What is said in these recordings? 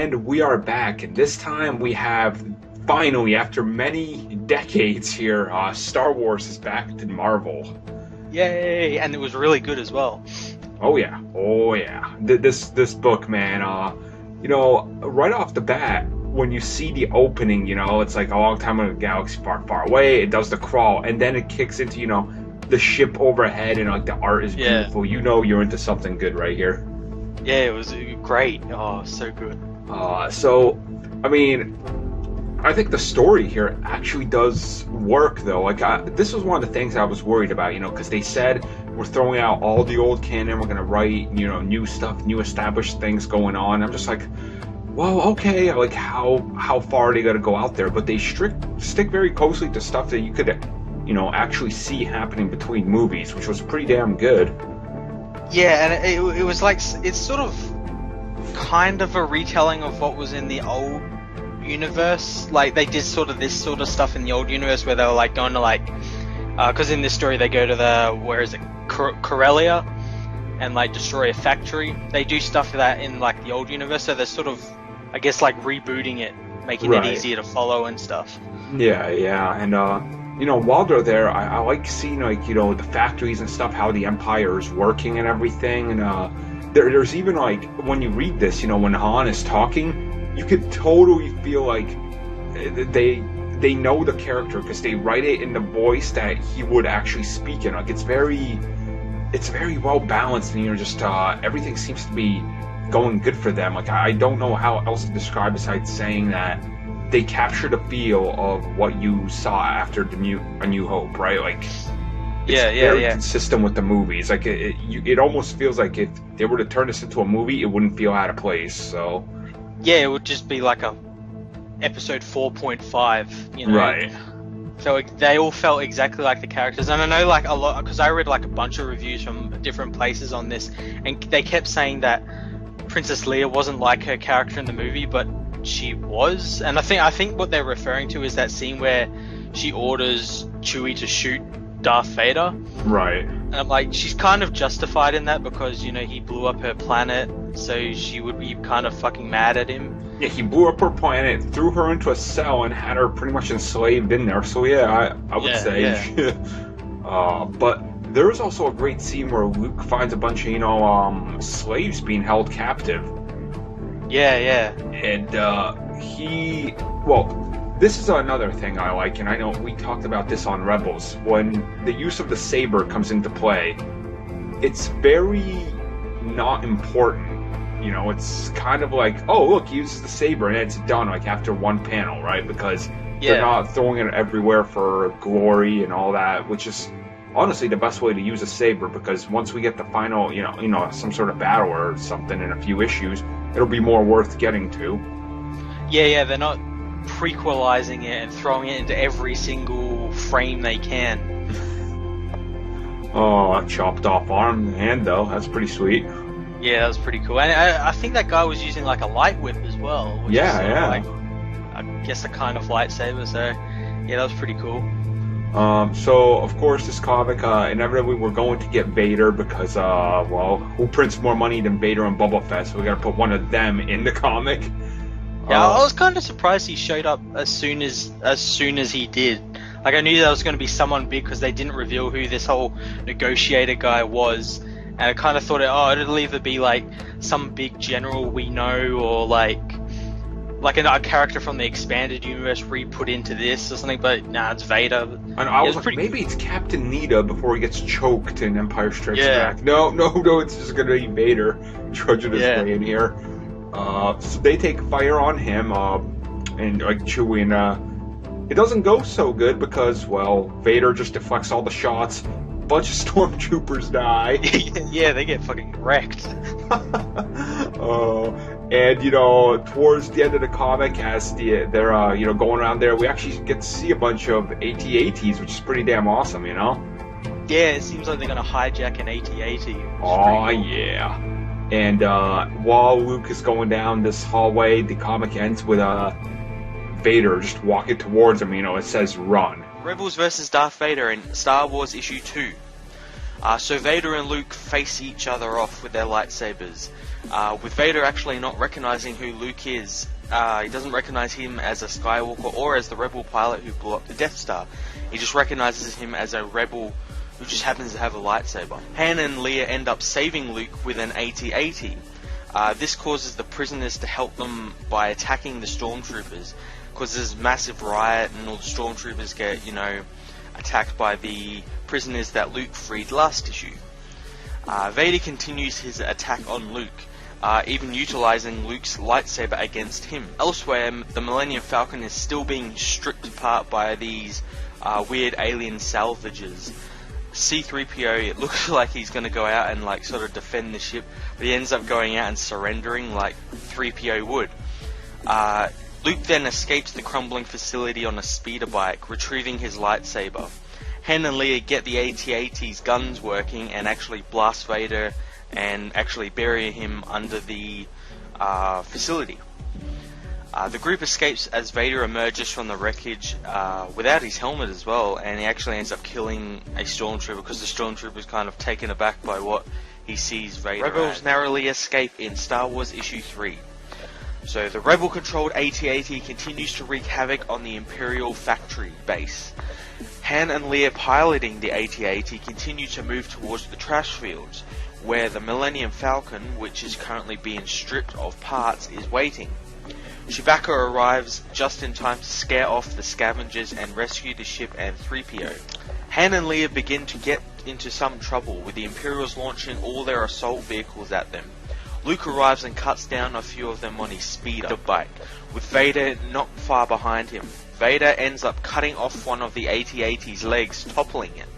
And we are back, and this time we have, finally, after many decades here, Star Wars is back to Marvel. Yay! And it was really good as well. Oh yeah. This book, man, right off the bat, when you see the opening, it's like a long time in a galaxy far, far away, it does the crawl, and then it kicks into, the ship overhead, and like the art is beautiful. You're into something good right here. Yeah, it was great. Oh, so good. I think the story here actually does work, though. This was one of the things I was worried about, because they said we're throwing out all the old canon, we're going to write, new stuff, new established things going on. I'm just like, well, okay, like how far are they going to go out there? But they stick very closely to stuff that you could, actually see happening between movies, which was pretty damn good. Yeah, and it was like, it's sort of kind of a retelling of what was in the old universe. Like, they did sort of this sort of stuff in the old universe where they were like going to like, because in this story they go to Corellia and like destroy a factory. They do stuff for that in like the old universe, so they're sort of, I guess, like rebooting it, making it easier to follow and stuff. Yeah, and while they're there, I like seeing the factories and stuff, how the Empire is working and everything, and there's even like, when you read this, when Han is talking, you could totally feel like they know the character, because they write it in the voice that he would actually speak in. Like, it's very well balanced, and just everything seems to be going good for them. Like, I don't know how else to describe besides saying that they captured a feel of what you saw after A New Hope, right? Like, it's very consistent with the movies. Like, it almost feels like if they were to turn this into a movie, it wouldn't feel out of place. So yeah, it would just be like a episode 4.5, Right. So they all felt exactly like the characters, and I know like a lot, because I read like a bunch of reviews from different places on this, and they kept saying that Princess Leia wasn't like her character in the movie, but she was. And I think what they're referring to is that scene where she orders Chewie to shoot Darth Vader. Right. And I'm like, she's kind of justified in that, because he blew up her planet, so she would be kind of fucking mad at him. Yeah, he blew up her planet, threw her into a cell, and had her pretty much enslaved in there. So yeah, I would say. Yeah. But there is also a great scene where Luke finds a bunch of slaves being held captive. Yeah. And this is another thing I like, and I know we talked about this on Rebels. When the use of the saber comes into play, it's very not important. It's kind of like, oh, look, he uses the saber, and it's done, like, after one panel, right? Because they're not throwing it everywhere for glory and all that, which is honestly the best way to use a saber, because once we get the final, some sort of battle or something in a few issues, it'll be more worth getting to. Yeah, they're not prequelizing it and throwing it into every single frame they can. Oh, a chopped off arm and hand, though. That's pretty sweet. Yeah, that was pretty cool. And I think that guy was using like a light whip as well. Which is like, I guess a kind of lightsaber, so yeah, that was pretty cool. So, of course, this comic, inevitably we're going to get Vader, because, who prints more money than Vader and Boba Fett, so we gotta put one of them in the comic. Yeah, I was kind of surprised he showed up as soon as he did. Like, I knew there was going to be someone big, because they didn't reveal who this whole negotiator guy was. And I kind of thought it'll either be like some big general we know, or like a character from the expanded universe re-put into this or something, but nah, it's Vader. And I was like, maybe it's Captain Nita before he gets choked in Empire Strikes Back. No, it's just gonna be Vader trudging his way in here. So they take fire on him, and like Chewie, and it doesn't go so good, because, well, Vader just deflects all the shots. Bunch of stormtroopers die. Yeah, they get fucking wrecked. And towards the end of the comic, as they're going around there, we actually get to see a bunch of AT-ATs, which is pretty damn awesome, Yeah, it seems like they're gonna hijack an AT-AT. Oh yeah. And while Luke is going down this hallway, the comic ends with Vader just walking towards him. It says "Run." Rebels vs. Darth Vader in Star Wars Issue 2. So Vader and Luke face each other off with their lightsabers, with Vader actually not recognizing who Luke is. He doesn't recognize him as a Skywalker or as the rebel pilot who blew up the Death Star. He just recognizes him as a rebel who just happens to have a lightsaber. Han and Leia end up saving Luke with an AT-AT. This causes the prisoners to help them by attacking the stormtroopers, causes massive riot and all the stormtroopers get, attacked by the prisoners that Luke freed last issue. Vader continues his attack on Luke, even utilizing Luke's lightsaber against him. Elsewhere, the Millennium Falcon is still being stripped apart by these weird alien salvages. C-3PO, it looks like he's going to go out and sort of defend the ship, but he ends up going out and surrendering like 3PO would. Luke then escapes the crumbling facility on a speeder bike, retrieving his lightsaber. Han and Leia get the AT-AT's guns working and actually blast Vader and actually bury him under the facility. The group escapes as Vader emerges from the wreckage without his helmet as well, and he actually ends up killing a stormtrooper because the stormtrooper is kind of taken aback by what he sees Vader. Rebels narrowly escape in Star Wars Issue 3. So the rebel-controlled AT-AT continues to wreak havoc on the Imperial factory base. Han and Leia piloting the AT-AT continue to move towards the trash fields, where the Millennium Falcon, which is currently being stripped of parts, is waiting. Chewbacca arrives just in time to scare off the scavengers and rescue the ship and 3PO. Han and Leia begin to get into some trouble, with the Imperials launching all their assault vehicles at them. Luke arrives and cuts down a few of them on his speeder bike, with Vader not far behind him. Vader ends up cutting off one of the AT-AT's legs, toppling it.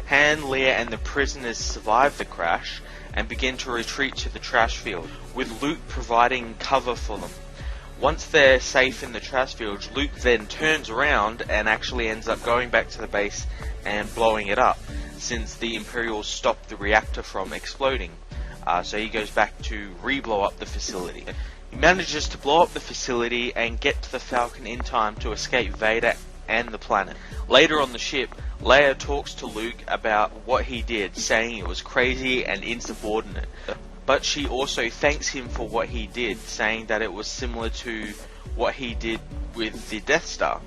Han, Leia and the prisoners survive the crash and begin to retreat to the trash field, with Luke providing cover for them. Once they're safe in the trash fields, Luke then turns around and actually ends up going back to the base and blowing it up, since the Imperials stopped the reactor from exploding. So he goes back to re-blow up the facility. He manages to blow up the facility and get to the Falcon in time to escape Vader and the planet. Later on the ship, Leia talks to Luke about what he did, saying it was crazy and insubordinate. But she also thanks him for what he did, saying that it was similar to what he did with the Death Star.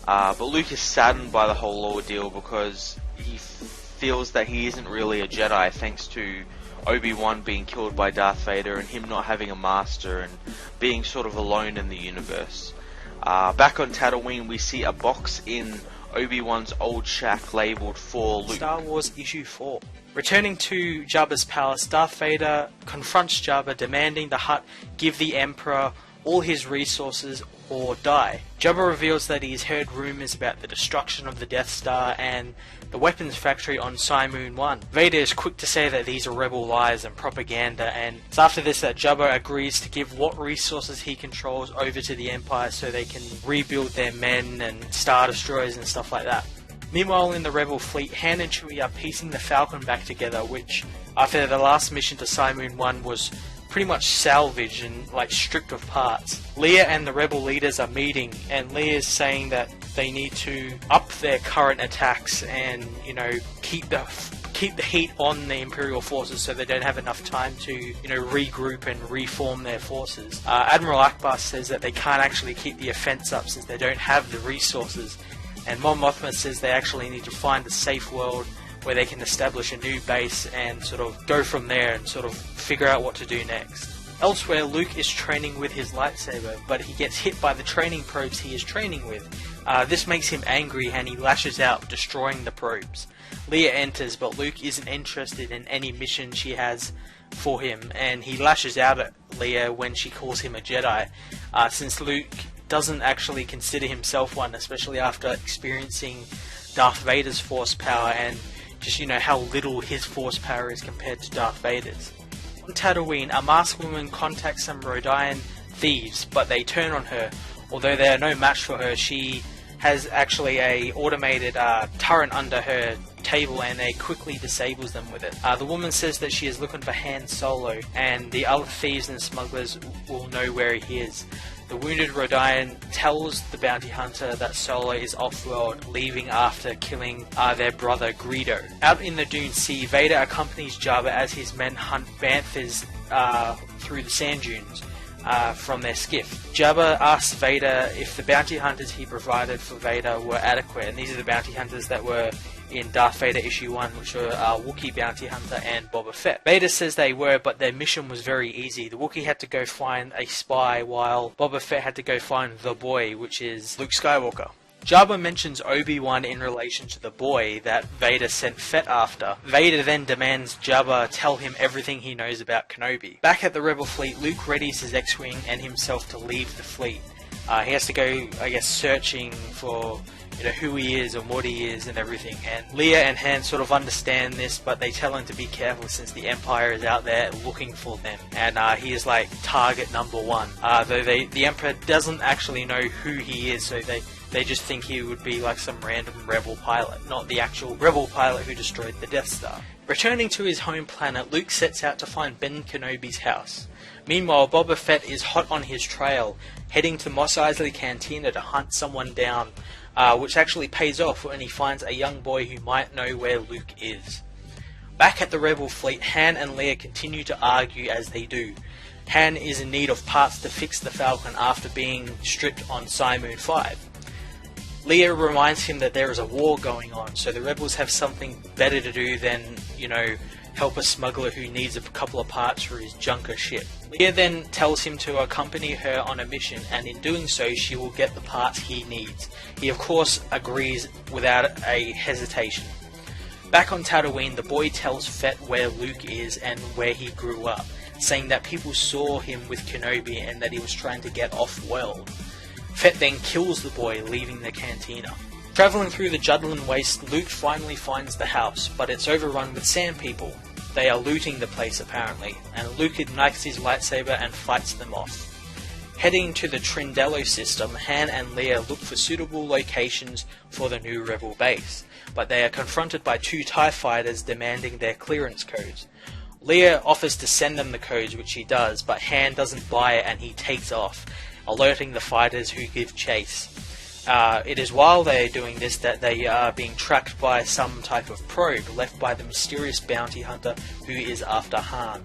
But Luke is saddened by the whole ordeal because he feels that he isn't really a Jedi, thanks to Obi-Wan being killed by Darth Vader and him not having a master and being sort of alone in the universe. Back on Tatooine, we see a box in Obi-Wan's old shack labelled for Luke. Star Wars Issue 4. Returning to Jabba's palace, Darth Vader confronts Jabba, demanding the Hutt give the Emperor all his resources or die. Jabba reveals that he's heard rumours about the destruction of the Death Star and the weapons factory on Simoon 1. Vader is quick to say that these are rebel lies and propaganda, and it's after this that Jabba agrees to give what resources he controls over to the Empire so they can rebuild their men and Star Destroyers and stuff like that. Meanwhile, in the rebel fleet, Han and Chewie are piecing the Falcon back together, which, after the last mission to Simoon 1, was pretty much salvaged and stripped of parts. Leia and the rebel leaders are meeting, and Leia's saying that they need to up their current attacks and, keep the heat on the Imperial forces so they don't have enough time to, regroup and reform their forces. Admiral Akbar says that they can't actually keep the offense up since they don't have the resources, and Mon Mothma says they actually need to find a safe world where they can establish a new base and sort of go from there and sort of figure out what to do next. Elsewhere, Luke is training with his lightsaber, but he gets hit by the training probes he is training with. This makes him angry and he lashes out, destroying the probes. Leia enters, but Luke isn't interested in any mission she has for him, and he lashes out at Leia when she calls him a Jedi, since Luke doesn't actually consider himself one, especially after experiencing Darth Vader's force power and just how little his force power is compared to Darth Vader's. On Tatooine, a masked woman contacts some Rodian thieves, but they turn on her. Although they are no match for her, she has actually a automated turret under her table, and they quickly disables them with it. The woman says that she is looking for Han Solo, and the other thieves and smugglers will know where he is. The wounded Rodian tells the bounty hunter that Solo is off-world, leaving after killing their brother Greedo. Out in the Dune Sea, Vader accompanies Jabba as his men hunt banthas through the sand dunes from their skiff. Jabba asks Vader if the bounty hunters he provided for Vader were adequate, and these are the bounty hunters that were in Darth Vader issue 1, which were Wookiee bounty hunter and Boba Fett. Vader says they were, but their mission was very easy. The Wookiee had to go find a spy, while Boba Fett had to go find the boy, which is Luke Skywalker. Jabba mentions Obi-Wan in relation to the boy that Vader sent Fett after. Vader then demands Jabba tell him everything he knows about Kenobi. Back at the Rebel fleet, Luke readies his X-Wing and himself to leave the fleet. He has to go, I guess, searching for who he is and what he is and everything. And Leia and Han sort of understand this, but they tell him to be careful since the Empire is out there looking for them. And he is like target number 1. Though the Emperor doesn't actually know who he is, so they just think he would be like some random rebel pilot, not the actual rebel pilot who destroyed the Death Star. Returning to his home planet, Luke sets out to find Ben Kenobi's house. Meanwhile, Boba Fett is hot on his trail, heading to Mos Eisley Cantina to hunt someone down, which actually pays off when he finds a young boy who might know where Luke is. Back at the Rebel fleet, Han and Leia continue to argue as they do. Han is in need of parts to fix the Falcon after being stripped on Cymoon 5. Leia reminds him that there is a war going on, so the rebels have something better to do than, help a smuggler who needs a couple of parts for his junker ship. Leia then tells him to accompany her on a mission, and in doing so she will get the parts he needs. He of course agrees without a hesitation. Back on Tatooine, the boy tells Fett where Luke is and where he grew up, saying that people saw him with Kenobi and that he was trying to get off-world. Fett then kills the boy, leaving the cantina. Travelling through the Judlin Waste, Luke finally finds the house, but it's overrun with sand people. They are looting the place apparently, and Luke ignites his lightsaber and fights them off. Heading to the Trindello system, Han and Leia look for suitable locations for the new rebel base, but they are confronted by 2 TIE fighters demanding their clearance codes. Leia offers to send them the codes, which he does, but Han doesn't buy it and he takes off, alerting the fighters who give chase. It is while they are doing this that they are being tracked by some type of probe left by the mysterious bounty hunter who is after Han.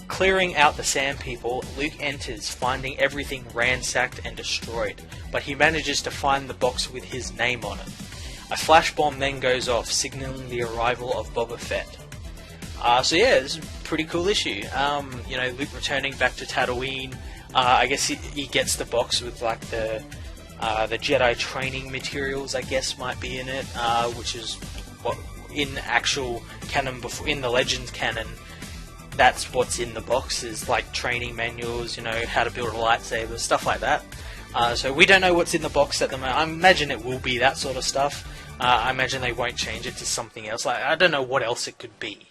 Clearing out the sand people, Luke enters, finding everything ransacked and destroyed, but he manages to find the box with his name on it. A flash bomb then goes off, signaling the arrival of Boba Fett. So yeah, this is a pretty cool issue. Luke returning back to Tatooine. I guess he gets the box with like the Jedi training materials, I guess, might be in it, which is what in actual canon, in the Legends canon, that's what's in the box, is like training manuals, how to build a lightsaber, stuff like that. So we don't know what's in the box at the moment. I imagine it will be that sort of stuff. I imagine they won't change it to something else. I don't know what else it could be,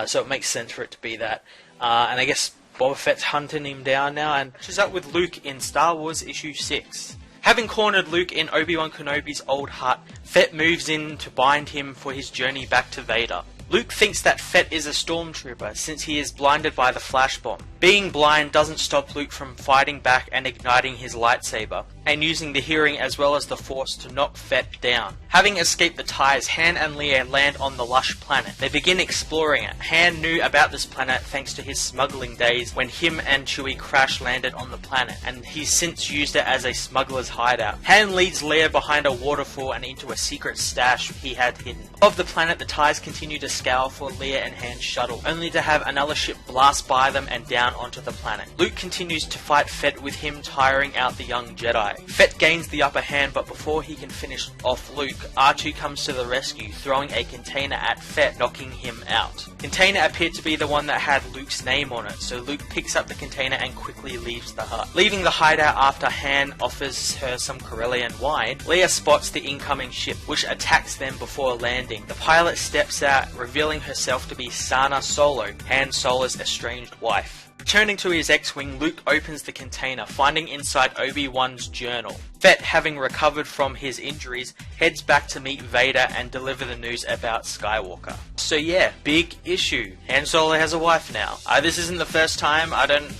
so it makes sense for it to be that. And I guess Boba Fett's hunting him down now, and she's up with Luke in Star Wars issue 6. Having cornered Luke in Obi-Wan Kenobi's old hut, Fett moves in to bind him for his journey back to Vader. Luke thinks that Fett is a stormtrooper since he is blinded by the flash bomb. Being blind doesn't stop Luke from fighting back and igniting his lightsaber, and using the hearing as well as the Force to knock Fett down. Having escaped the ties, Han and Leia land on the lush planet. They begin exploring it. Han knew about this planet thanks to his smuggling days when him and Chewie crash landed on the planet, and he's since used it as a smuggler's hideout. Han leads Leia behind a waterfall and into a secret stash he had hidden. Of the planet, the ties continue to scour for Leia and Han's shuttle, only to have another ship blast by them and down onto the planet. Luke continues to fight Fett, with him tiring out the young Jedi. Fett gains the upper hand, but before he can finish off Luke, R2 comes to the rescue, throwing a container at Fett, knocking him out. Container appeared to be the one that had Luke's name on it, so Luke picks up the container and quickly leaves the hut. Leaving the hideout after Han offers her some Corellian wine, Leia spots the incoming ship, which attacks them before landing. The pilot steps out, revealing herself to be Sana Solo, Han Solo's estranged wife. Returning to his X-Wing, Luke opens the container, finding inside Obi-Wan's journal. Fett, having recovered from his injuries, heads back to meet Vader and deliver the news about Skywalker. So yeah, big issue. Han Solo has a wife now. This isn't the first time.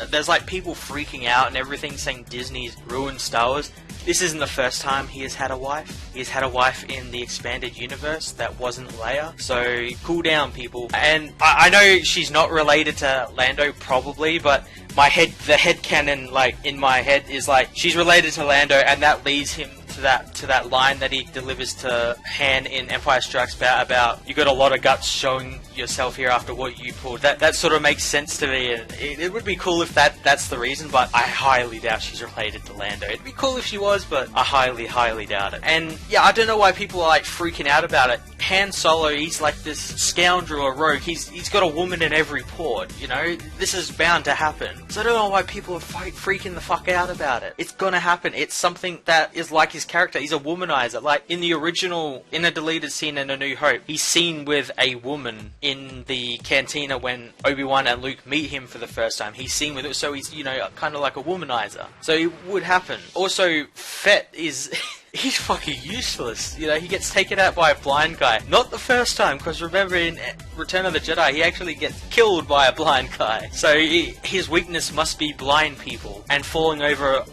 There's like people freaking out and everything saying Disney's ruined Star Wars. This isn't the first time he has had a wife. He's had a wife in the expanded universe that wasn't Leia. So cool down, people. And I know she's not related to Lando, probably, but the headcanon, like, in my head is like, she's related to Lando, and that leads him to that line that he delivers to Han in Empire Strikes Back about, you got a lot of guts showing yourself here after what you pulled. That sort of makes sense to me, and it would be cool if that's the reason, but I highly doubt she's related to Lando. It'd be cool if she was, but I highly, highly doubt it. And yeah, I don't know why people are like freaking out about it. Han Solo, he's like this scoundrel or rogue. He's got a woman in every port, you know? This is bound to happen. So I don't know why people are freaking the fuck out about it. It's gonna happen. It's something that is like his character. He's a womanizer. Like, in the original, in a deleted scene in A New Hope, he's seen with a woman in the cantina when Obi-Wan and Luke meet him for the first time. He's seen with it, so he's, you know, kind of like a womanizer. So it would happen. Also, Fett is... he's fucking useless. You know, he gets taken out by a blind guy. Not the first time, because remember in Return of the Jedi, he actually gets killed by a blind guy. So his weakness must be blind people and falling over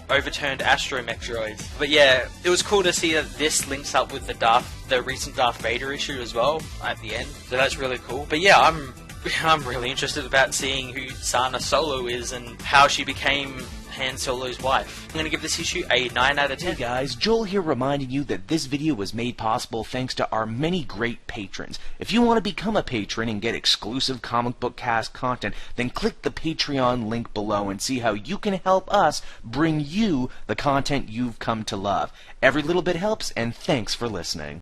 overturned astromech droids. But yeah, it was cool to see that this links up with the recent Darth Vader issue as well at the end. So that's really cool. But yeah, I'm really interested about seeing who Sana Solo is and how she became Han Solo's wife. I'm going to give this issue a 9 out of 10. Hey guys, Joel here reminding you that this video was made possible thanks to our many great patrons. If you want to become a patron and get exclusive comic book cast content, then click the Patreon link below and see how you can help us bring you the content you've come to love. Every little bit helps, and thanks for listening.